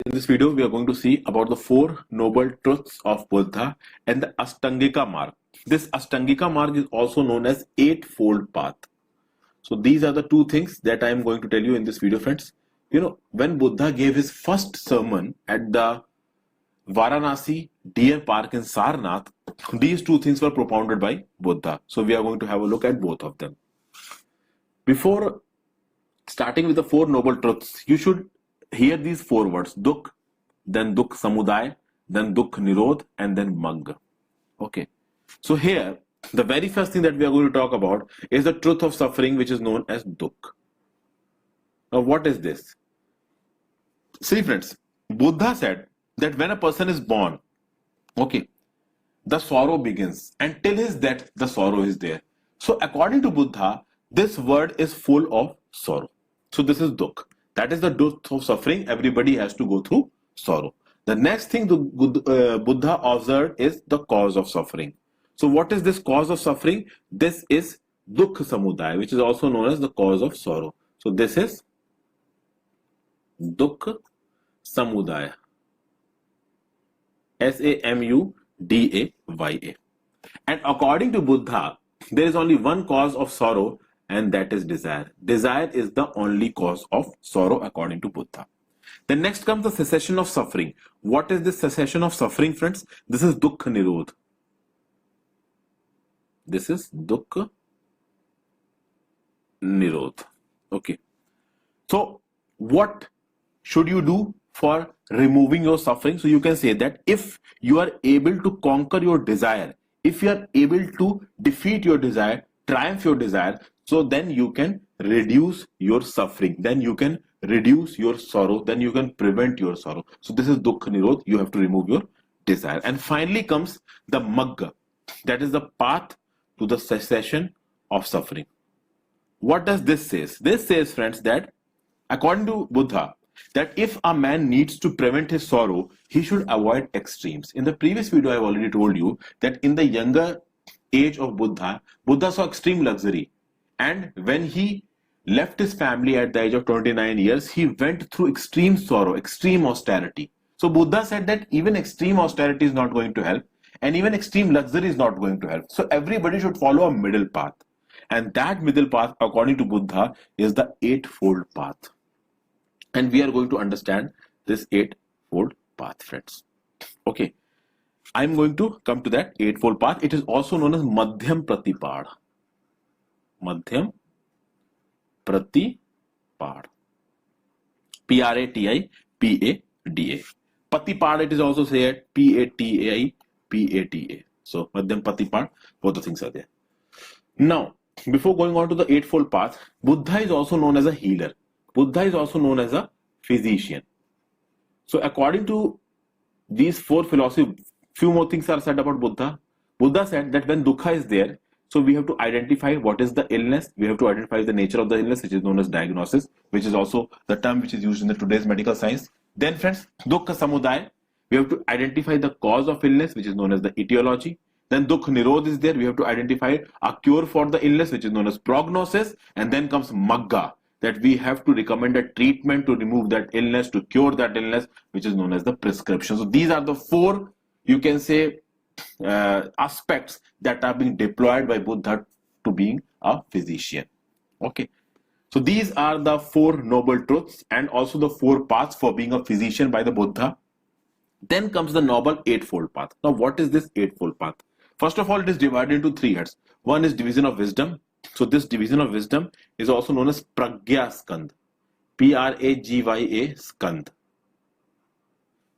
In this video, we are going to see about the four noble truths of Buddha and the Ashtangika mark. This Ashtangika mark is also known as Eightfold Path. So these are the two things that I am going to tell you in this video, friends. You know, when Buddha gave his first sermon at the Varanasi Deer Park in Sarnath, these two things were propounded by Buddha. So we are going to have a look at both of them. Before starting with the four noble truths, you should hear these four words: Dukh, then Dukh Samudaya, then Dukh Nirodh, and then Magga. Okay. So here, the very first thing that we are going to talk about is the truth of suffering, which is known as Dukh. Now, what is this? See, friends, Buddha said that when a person is born, okay, the sorrow begins, and till his death, the sorrow is there. So, according to Buddha, this world is full of sorrow. So, this is Dukh. That is the truth of suffering. Everybody has to go through sorrow. The next thing Buddha observed is the cause of suffering. So what is this cause of suffering? This is Dukh Samudaya, which is also known as the cause of sorrow. So this is Dukh Samudaya. Samudaya. And according to Buddha, there is only one cause of sorrow, and that is desire. Desire is the only cause of sorrow according to Buddha. Then next comes the cessation of suffering. What is this cessation of suffering, friends? This is Dukh Nirodh. This is Dukh Nirodh. Okay. So what should you do for removing your suffering? So you can say that if you are able to conquer your desire, if you are able to defeat your desire, triumph your desire, so then you can reduce your suffering, then you can reduce your sorrow, then you can prevent your sorrow. So this is Dukh Nirodh. You have to remove your desire. And finally comes the Magga. That is the path to the cessation of suffering. What does this say? This says, friends, that according to Buddha, that if a man needs to prevent his sorrow, he should avoid extremes. In the previous video, I have already told you that in the younger age of Buddha, Buddha saw extreme luxury. And when he left his family at the age of 29 years, he went through extreme sorrow, extreme austerity. So Buddha said that even extreme austerity is not going to help, and even extreme luxury is not going to help. So everybody should follow a middle path. And that middle path, according to Buddha, is the Eightfold Path. And we are going to understand this Eightfold Path, friends. Okay. I'm going to come to that Eightfold Path. It is also known as Madhyam Pratipad. Madhyam Pratipad. Pratica. Patipad, it is also said Patapata. So Madhyam Pratipad, both the things are there. Now, before going on to the Eightfold Path, Buddha is also known as a healer. Buddha is also known as a physician. So according to these four philosophies, few more things are said about Buddha. Buddha said that when dukkha is there, so we have to identify what is the illness. We have to identify the nature of the illness, which is known as diagnosis, which is also the term which is used in the today's medical science. Then, friends, Dukkha Samudaya, we have to identify the cause of illness, which is known as the etiology. Then Dukh Nirodh is there. We have to identify a cure for the illness, which is known as prognosis. And then comes Magga, that we have to recommend a treatment to remove that illness, to cure that illness, which is known as the prescription. So these are the four, you can say, aspects that are being deployed by Buddha to being a physician. Okay. So these are the four noble truths and also the four paths for being a physician by the Buddha. Then comes the noble Eightfold Path. Now, what is this Eightfold Path? First of all, it is divided into three heads. One is division of wisdom. So this division of wisdom is also known as Pragya Skand. Pragya Skand.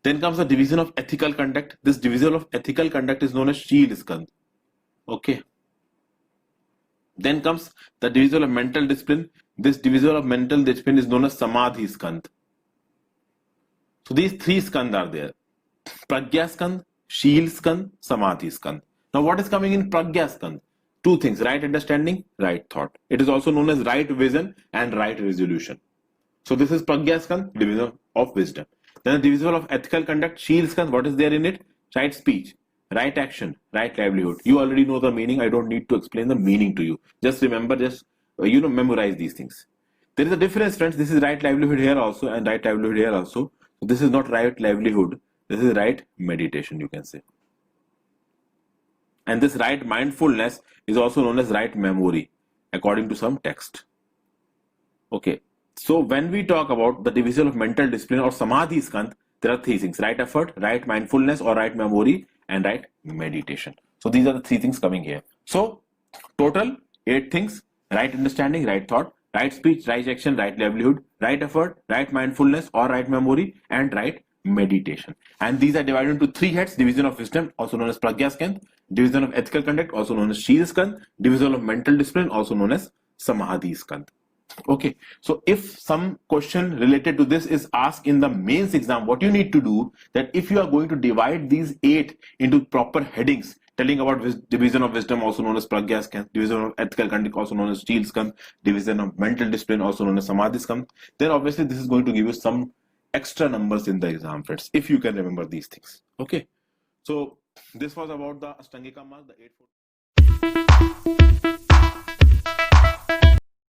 Then comes the division of ethical conduct. This division of ethical conduct is known as Sheel Skand. Okay. Then comes the division of mental discipline. This division of mental discipline is known as Samadhi Skand. So these three skand are there. Pragya Skand, Sheel Skand, Samadhi Skand. Now what is coming in Pragya Skand? Two things: right understanding, right thought. It is also known as right vision and right resolution. So this is Pragya Skand, division of wisdom. Then the division of ethical conduct, Sheel Skand, what is there in it? Right speech, right action, right livelihood. You already know the meaning. I don't need to explain the meaning to you. Just remember, just memorize these things. There is a difference, friends. This is right livelihood here also and right livelihood here also. This is not right livelihood, this is right meditation, you can say. And this right mindfulness is also known as right memory, according to some text. Okay, so when we talk about the division of mental discipline or samadhi skandha, there are three things: right effort, right mindfulness or right memory, and right meditation. So these are the three things coming here. So total 8 things: right understanding, right thought, right speech, right action, right livelihood, right effort, right mindfulness or right memory, and right meditation. And these are divided into 3 heads: division of wisdom, also known as pragya skandha; division of ethical conduct, also known as shila skandha; division of mental discipline, also known as samadhi skandha. Okay, so if some question related to this is asked in the mains exam, what you need to do, that if you are going to divide these 8 into proper headings, telling about division of wisdom, also known as pragya skandha; division of ethical conduct, also known as shila skandha; division of mental discipline, also known as samadhi skandha, then obviously this is going to give you some extra numbers in the exam, friends, if you can remember these things. Okay, so this was about the Ashtangika Mark, the 8